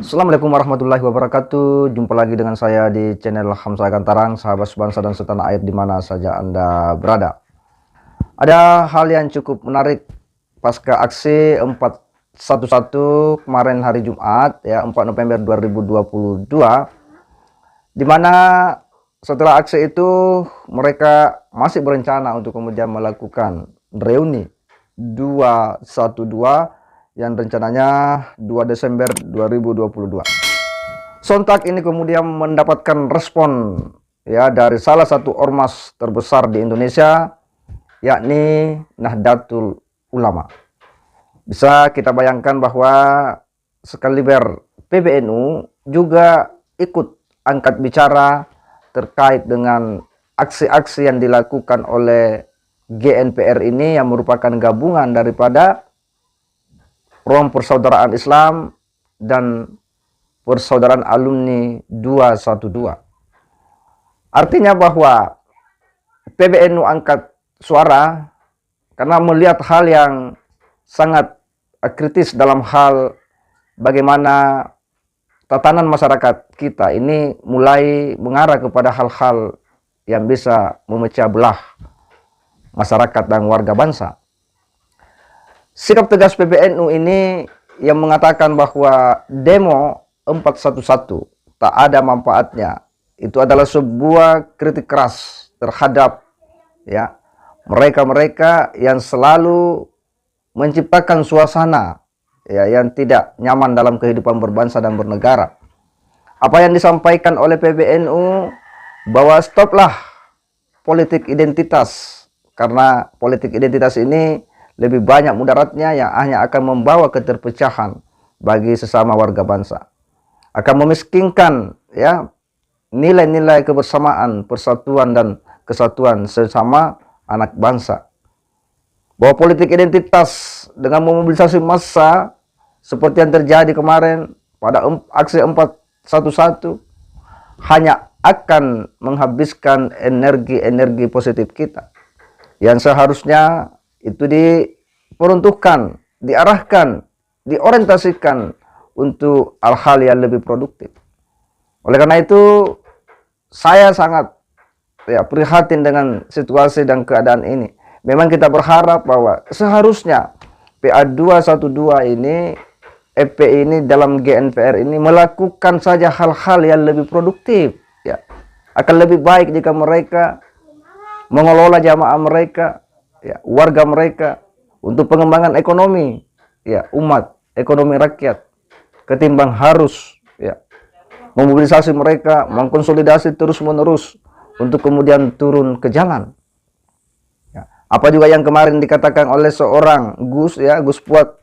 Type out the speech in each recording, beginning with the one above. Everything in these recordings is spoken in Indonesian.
Assalamualaikum warahmatullahi wabarakatuh. Jumpa lagi dengan saya di channel Hamzah Gantarang, sahabat sebangsa dan setanah air di mana saja Anda berada. Ada hal yang cukup menarik pasca aksi 411 kemarin hari Jumat ya 4 November 2022, di mana setelah aksi itu mereka masih berencana untuk kemudian melakukan reuni 212 yang rencananya 2 Desember 2022. Sontak ini kemudian mendapatkan respon ya dari salah satu ormas terbesar di Indonesia, yakni Nahdlatul Ulama. Bisa kita bayangkan bahwa sekaliber PBNU juga ikut angkat bicara terkait dengan aksi-aksi yang dilakukan oleh GNPR ini, yang merupakan gabungan daripada Front Persaudaraan Islam dan Persaudaraan Alumni 212. Artinya bahwa PBNU angkat suara karena melihat hal yang sangat kritis dalam hal bagaimana tatanan masyarakat kita ini mulai mengarah kepada hal-hal yang bisa memecah belah masyarakat dan warga bangsa. Sikap tegas PBNU ini yang mengatakan bahwa demo 411 tak ada manfaatnya, itu adalah sebuah kritik keras terhadap ya mereka-mereka yang selalu menciptakan suasana ya yang tidak nyaman dalam kehidupan berbangsa dan bernegara. Apa yang disampaikan oleh PBNU bahwa stoplah politik identitas, karena politik identitas ini lebih banyak mudaratnya yang hanya akan membawa keterpecahan bagi sesama warga bangsa, akan memiskinkan ya nilai-nilai kebersamaan, persatuan dan kesatuan sesama anak bangsa. Bahwa politik identitas dengan memobilisasi massa seperti yang terjadi kemarin pada aksi 411 hanya akan menghabiskan energi-energi positif kita yang seharusnya itu diperuntukkan, diarahkan, diorientasikan untuk hal-hal yang lebih produktif. Oleh karena itu, saya sangat prihatin dengan situasi dan keadaan ini. Memang kita berharap bahwa seharusnya PA212 ini, FPI ini dalam GNPR ini melakukan saja hal-hal yang lebih produktif. Ya, akan lebih baik jika mereka mengelola jamaah mereka, ya, warga mereka untuk pengembangan ekonomi ya umat, ekonomi rakyat, ketimbang harus ya memobilisasi mereka, mengkonsolidasi terus-menerus untuk kemudian turun ke jalan. Ya, apa juga yang kemarin dikatakan oleh seorang Gus Puat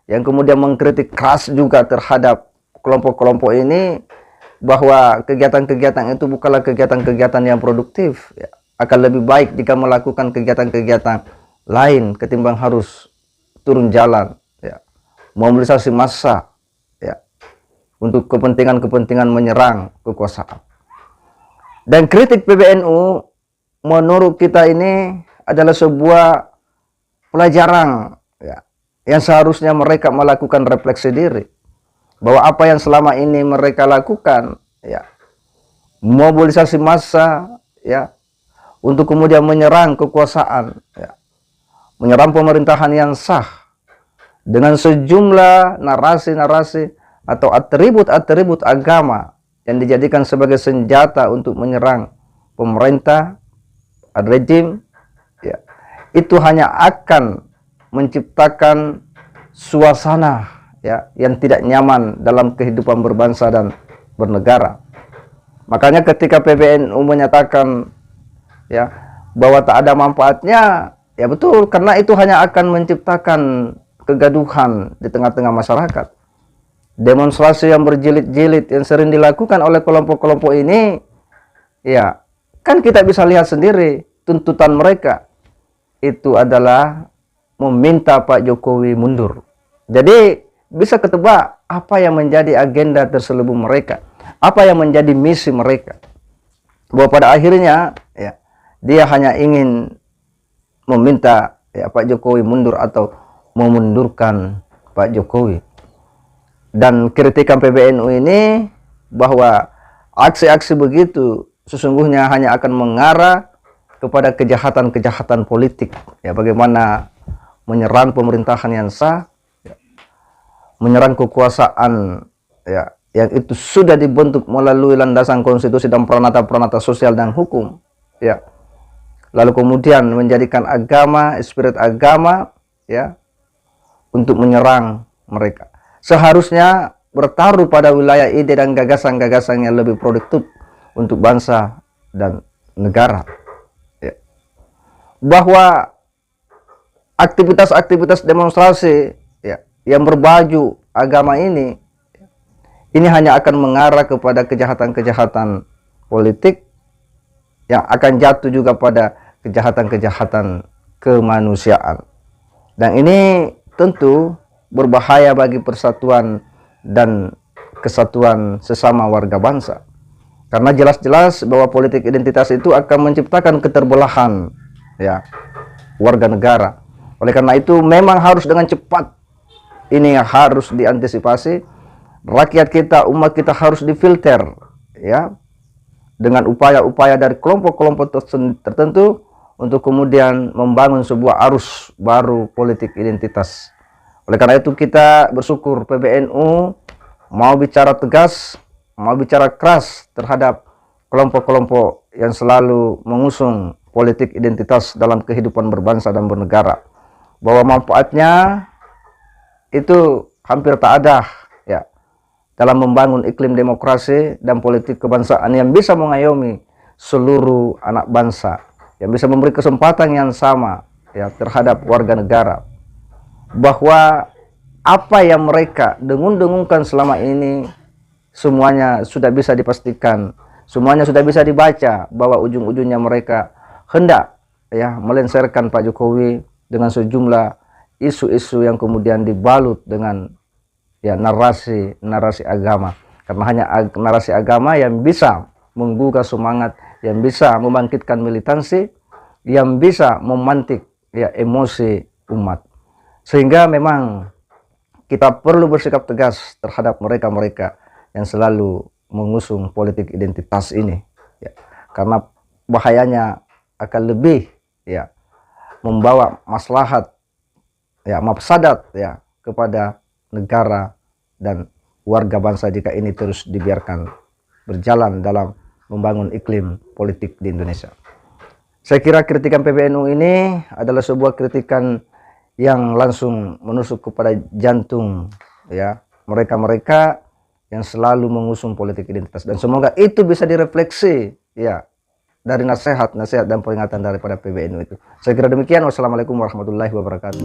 yang kemudian mengkritik keras juga terhadap kelompok-kelompok ini, bahwa kegiatan-kegiatan itu bukanlah kegiatan-kegiatan yang produktif ya. Akan lebih baik jika melakukan kegiatan-kegiatan lain ketimbang harus turun jalan ya, mobilisasi massa ya untuk kepentingan-kepentingan menyerang kekuasaan. Dan kritik PBNU menurut kita ini adalah sebuah pelajaran ya, yang seharusnya mereka melakukan refleksi diri bahwa apa yang selama ini mereka lakukan ya, mobilisasi massa ya untuk kemudian menyerang kekuasaan ya, menyerang pemerintahan yang sah dengan sejumlah narasi-narasi atau atribut-atribut agama yang dijadikan sebagai senjata untuk menyerang pemerintah, rejim ya, itu hanya akan menciptakan suasana ya yang tidak nyaman dalam kehidupan berbangsa dan bernegara. Makanya ketika PBNU menyatakan ya bahwa tak ada manfaatnya, ya betul, karena itu hanya akan menciptakan kegaduhan di tengah-tengah masyarakat. Demonstrasi yang berjilid-jilid yang sering dilakukan oleh kelompok-kelompok ini ya kan kita bisa lihat sendiri, tuntutan mereka itu adalah meminta Pak Jokowi mundur. Jadi bisa ketebak apa yang menjadi agenda terselubung mereka, apa yang menjadi misi mereka, bahwa pada akhirnya ya dia hanya ingin meminta ya Pak Jokowi mundur atau memundurkan Pak Jokowi. Dan kritikan PBNU ini bahwa aksi-aksi begitu sesungguhnya hanya akan mengarah kepada kejahatan-kejahatan politik, ya, bagaimana menyerang pemerintahan yang sah, ya, menyerang kekuasaan, ya, yang itu sudah dibentuk melalui landasan konstitusi dan peranata-peranata sosial dan hukum, ya, lalu kemudian menjadikan agama, spirit agama, ya, untuk menyerang mereka. Seharusnya bertaruh pada wilayah ide dan gagasan-gagasan yang lebih produktif untuk bangsa dan negara, ya. Bahwa aktivitas-aktivitas demonstrasi, ya, yang berbaju agama ini hanya akan mengarah kepada kejahatan-kejahatan politik yang akan jatuh juga pada kejahatan-kejahatan kemanusiaan. Dan ini tentu berbahaya bagi persatuan dan kesatuan sesama warga bangsa. Karena jelas-jelas bahwa politik identitas itu akan menciptakan keterbelahan, ya, warga negara. Oleh karena itu memang harus dengan cepat ini yang harus diantisipasi. Rakyat kita, umat kita harus difilter, ya, dengan upaya-upaya dari kelompok-kelompok tertentu untuk kemudian membangun sebuah arus baru politik identitas. Oleh karena itu kita bersyukur PBNU mau bicara tegas, mau bicara keras terhadap kelompok-kelompok yang selalu mengusung politik identitas dalam kehidupan berbangsa dan bernegara. Bahwa manfaatnya itu hampir tak ada, ya, dalam membangun iklim demokrasi dan politik kebangsaan yang bisa mengayomi seluruh anak bangsa, yang bisa memberi kesempatan yang sama, ya, terhadap warga negara. Bahwa apa yang mereka dengung-dengungkan selama ini semuanya sudah bisa dipastikan, semuanya sudah bisa dibaca, bahwa ujung-ujungnya mereka hendak, ya, melengsarkan Pak Jokowi dengan sejumlah isu-isu yang kemudian dibalut dengan, ya, narasi agama. Karena hanya narasi agama yang bisa menggugah semangat, yang bisa membangkitkan militansi, yang bisa memantik, ya, emosi umat. Sehingga memang kita perlu bersikap tegas terhadap mereka-mereka yang selalu mengusung politik identitas ini, ya. Karena bahayanya akan lebih, ya, membawa maslahat, ya, mafsadat, ya, kepada negara dan warga bangsa jika ini terus dibiarkan berjalan dalam membangun iklim politik di Indonesia. Saya kira kritikan PBNU ini adalah sebuah kritikan yang langsung menusuk kepada jantung, ya, mereka-mereka yang selalu mengusung politik identitas, dan semoga itu bisa direfleksi, ya, dari nasihat dan peringatan daripada PBNU itu. Saya kira demikian. Wassalamualaikum warahmatullahi wabarakatuh.